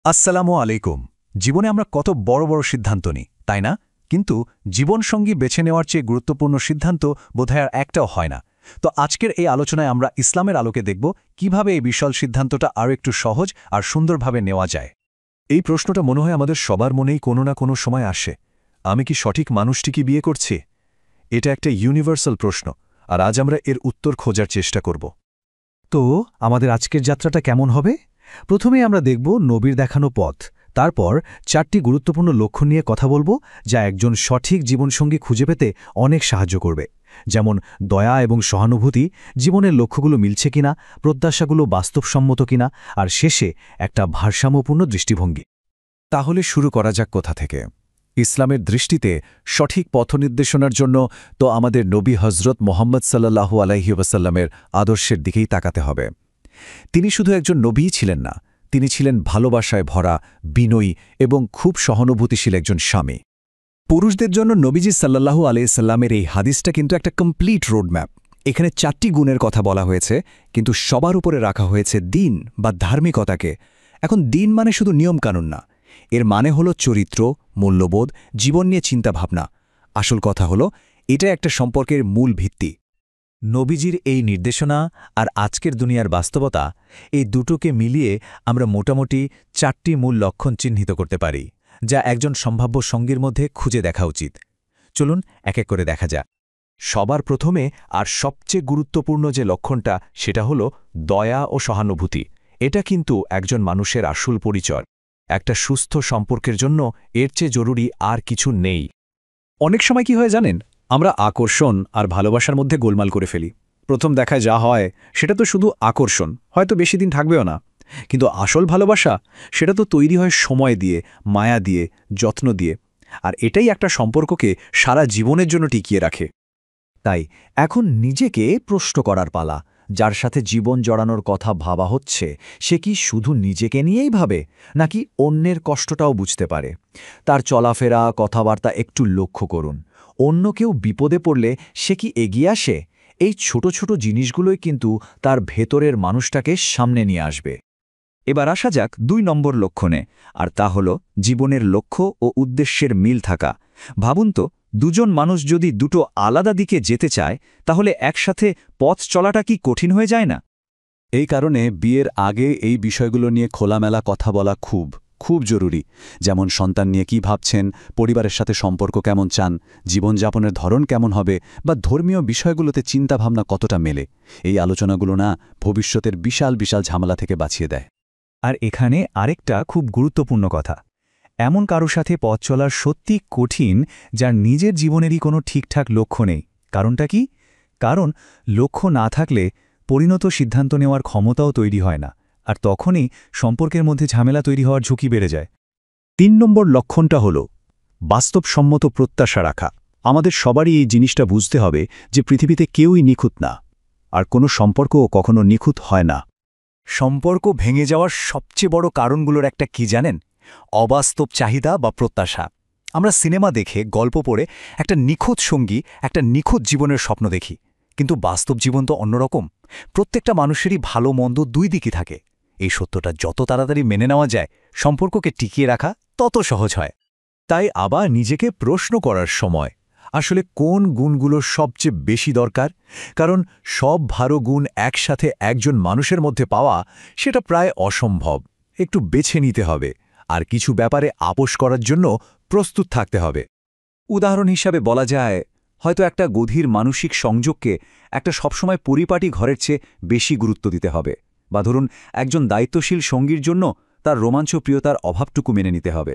আসসালামু আলাইকুম। জীবনে আমরা কত বড় বড় সিদ্ধান্ত নিই, তাই না? কিন্তু জীবনসঙ্গী বেছে নেওয়ার চেয়ে গুরুত্বপূর্ণ সিদ্ধান্ত বোধহয় আর একটাও হয় না। তো আজকের এই আলোচনায় আমরা ইসলামের আলোকে দেখব কিভাবে এই বিশাল সিদ্ধান্তটা আরও একটু সহজ আর সুন্দরভাবে নেওয়া যায়। এই প্রশ্নটা মনে হয় আমাদের সবার মনেই কোনো না কোনো সময় আসে। আমি কি সঠিক মানুষটিকে বিয়ে করছি? এটা একটা ইউনিভার্সাল প্রশ্ন, আর আজ আমরা এর উত্তর খোঁজার চেষ্টা করব। তো আমাদের আজকের যাত্রাটা কেমন হবে? প্রথমেই আমরা দেখব নবীর দেখানো পথ, তারপর 4টি গুরুত্বপূর্ণ লক্ষ্য নিয়ে কথা বলবো যা একজন সঠিক জীবনসঙ্গী খুঁজে পেতে অনেক সাহায্য করবে। যেমন দয়া এবং সহানুভূতি, জীবনের লক্ষ্যগুলো মিলছে কিনা, প্রত্যাশাগুলো বাস্তবসম্মত কিনা, আর শেষে একটা ভারসাম্যপূর্ণ দৃষ্টিভঙ্গি। তাহলে শুরু করা যাক কোথা থেকে। ইসলামের দৃষ্টিতে সঠিক পথনির্দেশনার জন্য তো আমাদের নবী হজরত মোহাম্মদ সাল্লাল্লাহু আলাইহি ওয়াসাল্লামের আদর্শের দিকেই তাকাতে হবে। তিনি শুধু একজন নবীই ছিলেন না, তিনি ছিলেন ভালোবাসায় ভরা, বিনয়ী এবং খুব সহানুভূতিশীল একজন স্বামী। পুরুষদের জন্য নবীজি সাল্লাল্লাহু আলাইহি সাল্লামের এই হাদিসটা কিন্তু একটা কমপ্লিট রোডম্যাপ। এখানে 4টি গুণের কথা বলা হয়েছে, কিন্তু সবার উপরে রাখা হয়েছে দিন বা ধার্মিকতাকে। এখন দিন মানে শুধু নিয়মকানুন না, এর মানে হলো চরিত্র, মূল্যবোধ, জীবন নিয়ে চিন্তাভাবনা। আসল কথা হলো এটা একটা সম্পর্কের মূল ভিত্তি। নবীজির এই নির্দেশনা আর আজকের দুনিয়ার বাস্তবতা, এই দুটোকে মিলিয়ে আমরা মোটামুটি 4টি মূল লক্ষণ চিহ্নিত করতে পারি, যা একজন সম্ভাব্য সঙ্গীর মধ্যে খুঁজে দেখা উচিত। চলুন এক এক করে দেখা যাক। সবার প্রথমে আর সবচেয়ে গুরুত্বপূর্ণ যে লক্ষণটা, সেটা হলো দয়া ও সহানুভূতি। এটা কিন্তু একজন মানুষের আসল পরিচয়। একটা সুস্থ সম্পর্কের জন্য এর চেয়ে জরুরি আর কিছু নেই। অনেক সময় কি হয় জানেন, আমরা আকর্ষণ আর ভালোবাসার মধ্যে গোলমাল করে ফেলি। প্রথম দেখায় যা হয় সেটা তো শুধু আকর্ষণ, হয়তো বেশি দিন থাকবেও না। কিন্তু আসল ভালোবাসা, সেটা তো তৈরি হয় সময় দিয়ে, মায়া দিয়ে, যত্ন দিয়ে। আর এটাই একটা সম্পর্ককে সারা জীবনের জন্য টিকিয়ে রাখে। তাই এখন নিজেকে প্রশ্ন করার পালা, যার সাথে জীবন জড়ানোর কথা ভাবা হচ্ছে সে কি শুধু নিজেকে নিয়েই ভাবে, নাকি অন্যের কষ্টটাও বুঝতে পারে? তার চলাফেরা, কথাবার্তা একটু লক্ষ্য করুন। অন্য কেউ বিপদে পড়লে সে কি এগিয়ে আসে? এই ছোট ছোট জিনিসগুলোই কিন্তু তার ভেতরের মানুষটাকে সামনে নিয়ে আসবে। এবার আসা যাক 2 নম্বর লক্ষণে, আর তা হল জীবনের লক্ষ্য ও উদ্দেশ্যের মিল থাকা। ভাবুন তো, দুজন মানুষ যদি দুটো আলাদা দিকে যেতে চায়, তাহলে একসাথে পথ চলাটা কি কঠিন হয়ে যায় না? এই কারণে বিয়ের আগে এই বিষয়গুলো নিয়ে খোলামেলা কথা বলা খুব খুব জরুরি। যেমন সন্তান নিয়ে কি ভাবছেন, পরিবারের সাথে সম্পর্ক কেমন চান, জীবনযাপনের ধরন কেমন হবে, বা ধর্মীয় বিষয়গুলোতে চিন্তাভাবনা কতটা মেলে। এই আলোচনাগুলো না ভবিষ্যতের বিশাল বিশাল ঝামেলা থেকে বাঁচিয়ে দেয়। আর এখানে আরেকটা খুব গুরুত্বপূর্ণ কথা, এমন কারো সাথে পথ চলার সত্যি কঠিন যার নিজের জীবনেরই কোনো ঠিকঠাক লক্ষ্য নেই। কারণটা কি? কারণ লক্ষ্য না থাকলে পরিণত সিদ্ধান্ত নেওয়ার ক্ষমতাও তৈরি হয় না, আর তখনই সম্পর্কের মধ্যে ঝামেলা তৈরি হওয়ার ঝুঁকি বেড়ে যায়। 3 নম্বর লক্ষণটা হল বাস্তবসম্মত প্রত্যাশা রাখা। আমাদের সবারই এই জিনিসটা বুঝতে হবে যে পৃথিবীতে কেউই নিখুঁত না, আর কোনো সম্পর্কও কখনো নিখুঁত হয় না। সম্পর্ক ভেঙে যাওয়ার সবচেয়ে বড় কারণগুলোর একটা কি জানেন? অবাস্তব চাহিদা বা প্রত্যাশা। আমরা সিনেমা দেখে, গল্প পড়ে একটা নিখুঁত সঙ্গী, একটা নিখুঁত জীবনের স্বপ্ন দেখি, কিন্তু বাস্তব জীবন তো অন্যরকম। প্রত্যেকটা মানুষেরই ভালো মন্দ 2 দিকই থাকে। এই সত্যটা যত তাড়াতাড়ি মেনে নেওয়া যায়, সম্পর্ককে টিকিয়ে রাখা তত সহজ হয়। তাই আবার নিজেকে প্রশ্ন করার সময়, আসলে কোন গুণগুলো সবচেয়ে বেশি দরকার? কারণ সব ভালো গুণ একসাথে একজন মানুষের মধ্যে পাওয়া, সেটা প্রায় অসম্ভব। একটু বেছে নিতে হবে, আর কিছু ব্যাপারে আপোস করার জন্য প্রস্তুত থাকতে হবে। উদাহরণ হিসাবে বলা যায়, হয়তো একটা গভীর মানসিক সংযোগকে একটা সবসময় পরিপাটি ঘরের চেয়ে বেশি গুরুত্ব দিতে হবে। বা ধরুন, একজন দায়িত্বশীল সঙ্গীর জন্য তার রোমাঞ্চপ্রিয়তার অভাবটুকু মেনে নিতে হবে।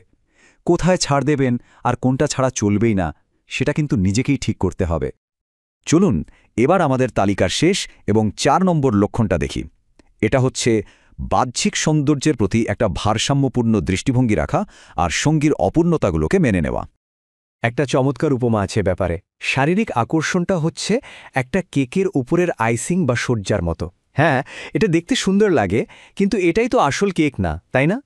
কোথায় ছাড় দেবেন আর কোনটা ছাড়া চলবেই না, সেটা কিন্তু নিজেকেই ঠিক করতে হবে। চলুন এবার আমাদের তালিকার শেষ এবং 4 নম্বর লক্ষণটা দেখি। এটা হচ্ছে বাহ্যিক সৌন্দর্যের প্রতি একটা ভারসাম্যপূর্ণ দৃষ্টিভঙ্গি রাখা আর সঙ্গীর অপূর্ণতাগুলোকে মেনে নেওয়া। একটা চমৎকার উপমা আছে ব্যাপারে। শারীরিক আকর্ষণটা হচ্ছে একটা কেকের উপরের আইসিং বা সজ্জার মতো। হ্যাঁ, এটা দেখতে সুন্দর লাগে, কিন্তু এটাই তো আসল কেক না, তাই না?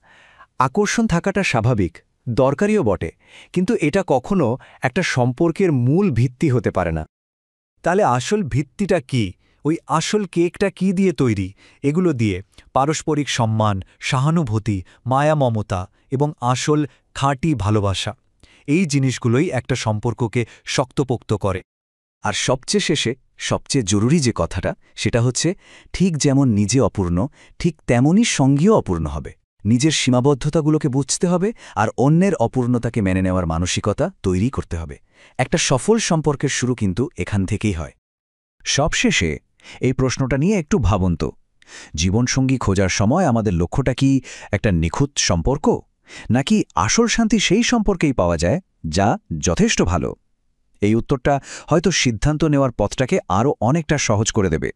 আকর্ষণ থাকাটা স্বাভাবিক, দরকারিও বটে, কিন্তু এটা কখনো একটা সম্পর্কের মূল ভিত্তি হতে পারে না। তাহলে আসল ভিত্তিটা কি? ওই আসল কেকটা কি দিয়ে তৈরি? এগুলো দিয়ে পারস্পরিক সম্মান, সহানুভূতি, মায়া মমতা এবং আসল খাঁটি ভালোবাসা। এই জিনিসগুলোই একটা সম্পর্ককে শক্তপোক্ত করে। আর সবচেয়ে শেষে সবচেয়ে জরুরি যে কথাটা সেটা হচ্ছে ঠিক যেমন নিজে অপূর্ণ ঠিক তেমনই সঙ্গীও অপূর্ণ হবে। নিজের সীমাবদ্ধতাগুলোকে বুঝতে হবে আর অন্যের অপূর্ণতাকে মেনে নেওয়ার মানসিকতা তৈরি করতে হবে। একটা সফল সম্পর্কের শুরু কিন্তু এখান থেকেই হয়। সবশেষে এই প্রশ্নটা নিয়ে একটু ভাবুন তো, জীবনসঙ্গী খোঁজার সময় আমাদের লক্ষ্যটা কি একটা নিখুঁত সম্পর্ক, নাকি আসল শান্তি সেই সম্পর্কেই পাওয়া যায় যা যথেষ্ট ভালো? এই উত্তরটা হয়তো সিদ্ধান্ত নেওয়ার পথটাকে আরও অনেকটা সহজ করে দেবে।